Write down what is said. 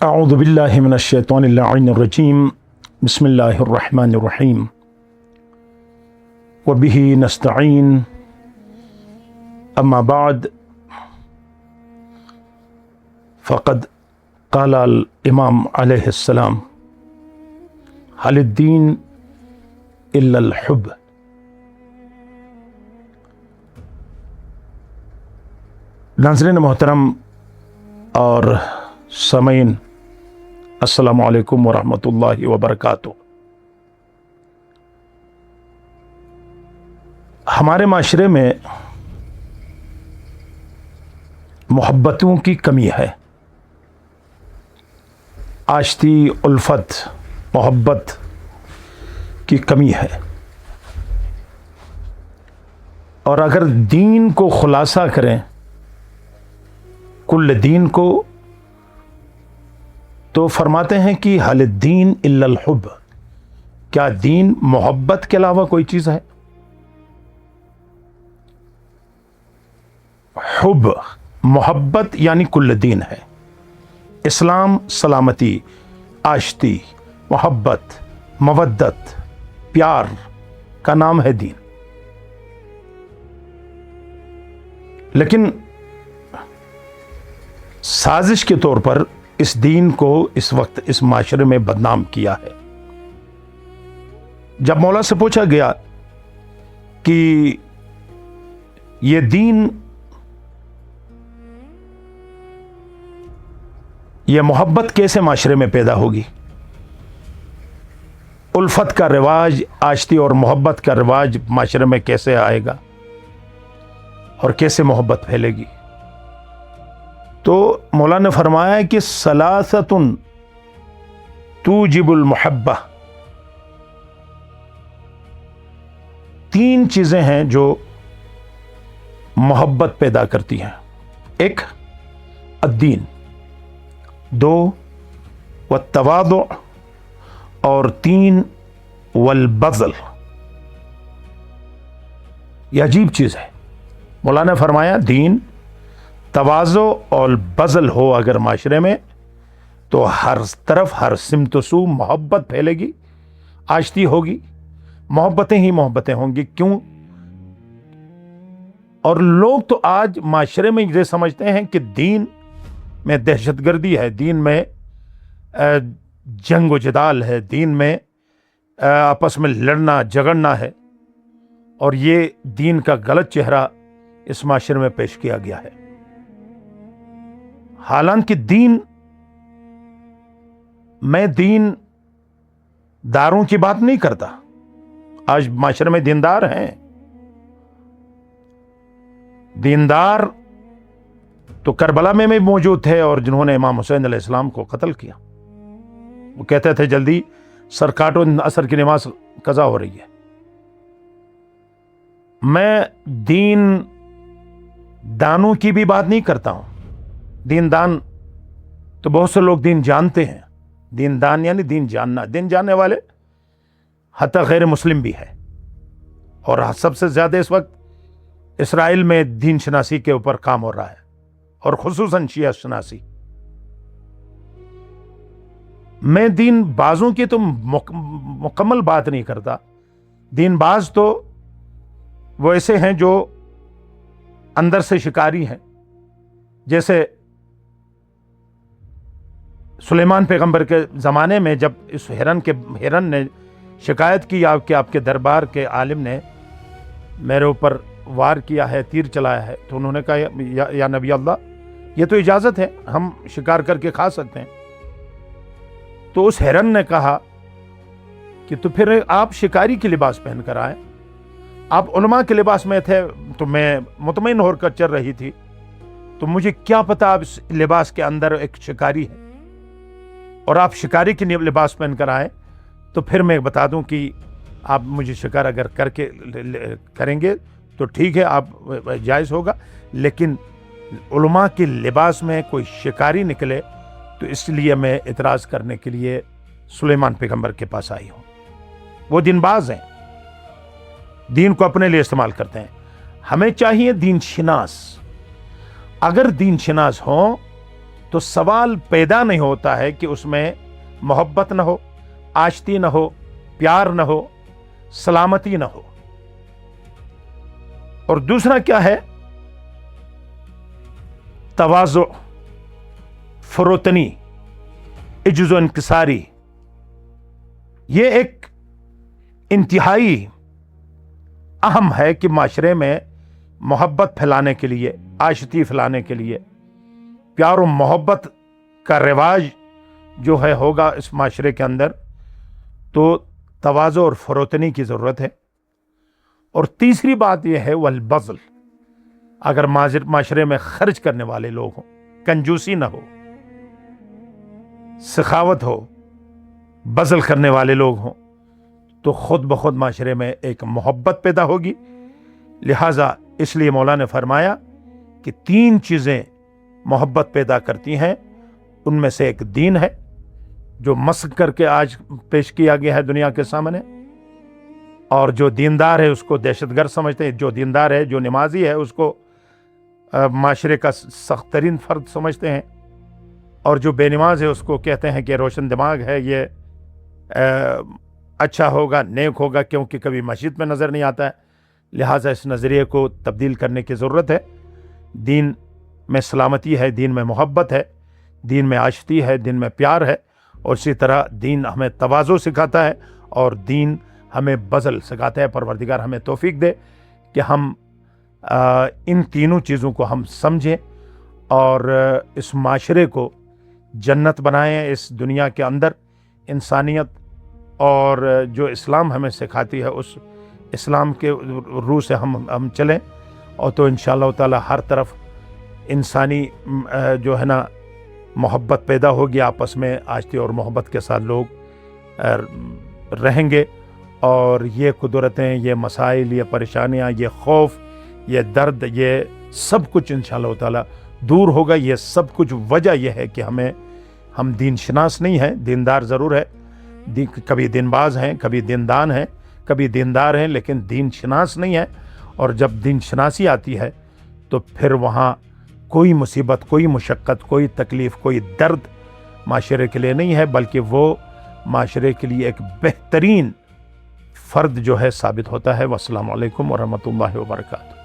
اعوذ باللہ من الشیطان اللعین الرجیم بسم اللہ الرحمن الرحیم وبہ نستعین اما بعد فقد قال الامام علیہ السلام هل الدین الا الحب۔ ناظرین محترم اور سامعین، السلام علیکم ورحمۃ اللہ وبرکاتہ۔ ہمارے معاشرے میں محبتوں کی کمی ہے، آشتی الفت محبت کی کمی ہے، اور اگر دین کو خلاصہ کریں، کل دین کو، تو فرماتے ہیں کہ حل الدین الا الحب۔ کیا دین محبت کے علاوہ کوئی چیز ہے؟ حب محبت یعنی کل دین ہے۔ اسلام سلامتی، آشتی، محبت، مودت، پیار کا نام ہے دین۔ لیکن سازش کے طور پر اس دین کو اس وقت اس معاشرے میں بدنام کیا ہے۔ جب مولا سے پوچھا گیا کہ یہ دین، یہ محبت کیسے معاشرے میں پیدا ہوگی، الفت کا رواج، آشتی اور محبت کا رواج معاشرے میں کیسے آئے گا اور کیسے محبت پھیلے گی، تو مولا نے فرمایا کہ ثلاثۃ توجب المحبہ، تین چیزیں ہیں جو محبت پیدا کرتی ہیں۔ ایک الدین، دو والتواضع، اور تین والبذل۔ یہ عجیب چیز ہے۔ مولا نے فرمایا دین، تواضع اور بذل ہو اگر معاشرے میں، تو ہر طرف، ہر سمت و سو محبت پھیلے گی، آشتی ہوگی، محبتیں ہی محبتیں ہوں گی۔ کیوں؟ اور لوگ تو آج معاشرے میں یہ سمجھتے ہیں کہ دین میں دہشت گردی ہے، دین میں جنگ و جدال ہے، دین میں آپس میں لڑنا جھگڑنا ہے، اور یہ دین کا غلط چہرہ اس معاشرے میں پیش کیا گیا ہے۔ حالانکہ دین، میں دین داروں کی بات نہیں کرتا، آج معاشرے میں دیندار ہیں، دیندار تو کربلا میں بھی موجود تھے، اور جنہوں نے امام حسین علیہ السلام کو قتل کیا، وہ کہتے تھے جلدی سر کاٹو، عصر کی نماز قضا ہو رہی ہے۔ میں دین دانوں کی بھی بات نہیں کرتا ہوں۔ دین دان تو بہت سے لوگ دین جانتے ہیں، دین دان یعنی دین جاننا، دین جاننے والے حتی غیر مسلم بھی ہے، اور سب سے زیادہ اس وقت اسرائیل میں دین شناسی کے اوپر کام ہو رہا ہے، اور خصوصاً شیعہ شناسی۔ میں دین بازوں کی تو مکمل بات نہیں کرتا۔ دین باز تو وہ ایسے ہیں جو اندر سے شکاری ہیں، جیسے سلیمان پیغمبر کے زمانے میں جب اس ہرن نے شکایت کی کہ آپ کے دربار کے عالم نے میرے اوپر وار کیا ہے، تیر چلایا ہے، تو انہوں نے کہا یا نبی اللہ، یہ تو اجازت ہے، ہم شکار کر کے کھا سکتے ہیں۔ تو اس ہرن نے کہا کہ تو پھر آپ شکاری کی لباس پہن کر آئے، آپ علماء کے لباس میں تھے تو میں مطمئن ہو کر چل رہی تھی، تو مجھے کیا پتا آپ اس لباس کے اندر ایک شکاری ہے، اور آپ شکاری کی لباس پہن کر آئے تو پھر میں بتا دوں کہ آپ مجھے شکار اگر کریں گے تو ٹھیک ہے، آپ جائز ہوگا، لیکن علماء کے لباس میں کوئی شکاری نکلے تو اس لیے میں اعتراض کرنے کے لیے سلیمان پیغمبر کے پاس آئی ہوں۔ وہ دین باز ہیں، دین کو اپنے لیے استعمال کرتے ہیں۔ ہمیں چاہیے دین شناس، اگر دین شناس ہوں تو سوال پیدا نہیں ہوتا ہے کہ اس میں محبت نہ ہو، آشتی نہ ہو، پیار نہ ہو، سلامتی نہ ہو۔ اور دوسرا کیا ہے؟ تواضع، فروتنی، عجز و انکساری۔ یہ ایک انتہائی اہم ہے کہ معاشرے میں محبت پھیلانے کے لیے، آشتی پھیلانے کے لیے، پیار و محبت کا رواج جو ہے ہوگا اس معاشرے کے اندر، تو تواضع اور فروتنی کی ضرورت ہے۔ اور تیسری بات یہ ہے والبذل، اگر معاشرے میں خرچ کرنے والے لوگ ہوں، کنجوسی نہ ہو، سخاوت ہو، بذل کرنے والے لوگ ہوں، تو خود بخود معاشرے میں ایک محبت پیدا ہوگی۔ لہٰذا اس لیے مولا نے فرمایا کہ 3 چیزیں محبت پیدا کرتی ہیں، ان میں سے ایک دین ہے، جو مسخ کر کے آج پیش کیا گیا ہے دنیا کے سامنے، اور جو دیندار ہے اس کو دہشت گرد سمجھتے ہیں، جو دیندار ہے، جو نمازی ہے، اس کو معاشرے کا سخت ترین فرد سمجھتے ہیں، اور جو بے نماز ہے اس کو کہتے ہیں کہ روشن دماغ ہے، یہ اچھا ہوگا، نیک ہوگا، کیونکہ کبھی مسجد میں نظر نہیں آتا ہے۔ لہٰذا اس نظریے کو تبدیل کرنے کی ضرورت ہے۔ دین میں سلامتی ہے، دین میں محبت ہے، دین میں آشتی ہے، دین میں پیار ہے، اور اسی طرح دین ہمیں تواضع سکھاتا ہے، اور دین ہمیں بذل سکھاتا ہے۔ پروردگار ہمیں توفیق دے کہ ہم ان تینوں چیزوں کو ہم سمجھیں اور اس معاشرے کو جنت بنائیں۔ اس دنیا کے اندر انسانیت اور جو اسلام ہمیں سکھاتی ہے اس اسلام کے روح سے ہم چلیں، اور تو انشاءاللہ تعالی ہر طرف انسانی جو ہے نا محبت پیدا ہوگی، آپس میں آشتی اور محبت کے ساتھ لوگ رہیں گے، اور یہ قدرتیں، یہ مسائل، یہ پریشانیاں، یہ خوف، یہ درد، یہ سب کچھ انشاءاللہ تعالی دور ہوگا۔ یہ سب کچھ وجہ یہ ہے کہ ہم دین شناس نہیں ہیں، دیندار ضرور ہے، کبھی دین باز ہیں، کبھی دیندان ہیں، کبھی دیندار ہیں، لیکن دین شناس نہیں ہے۔ اور جب دین شناسی آتی ہے تو پھر وہاں کوئی مصیبت، کوئی مشقت، کوئی تکلیف، کوئی درد معاشرے کے لیے نہیں ہے، بلکہ وہ معاشرے کے لیے ایک بہترین فرد جو ہے ثابت ہوتا ہے۔ والسلام علیکم ورحمۃ اللہ وبرکاتہ۔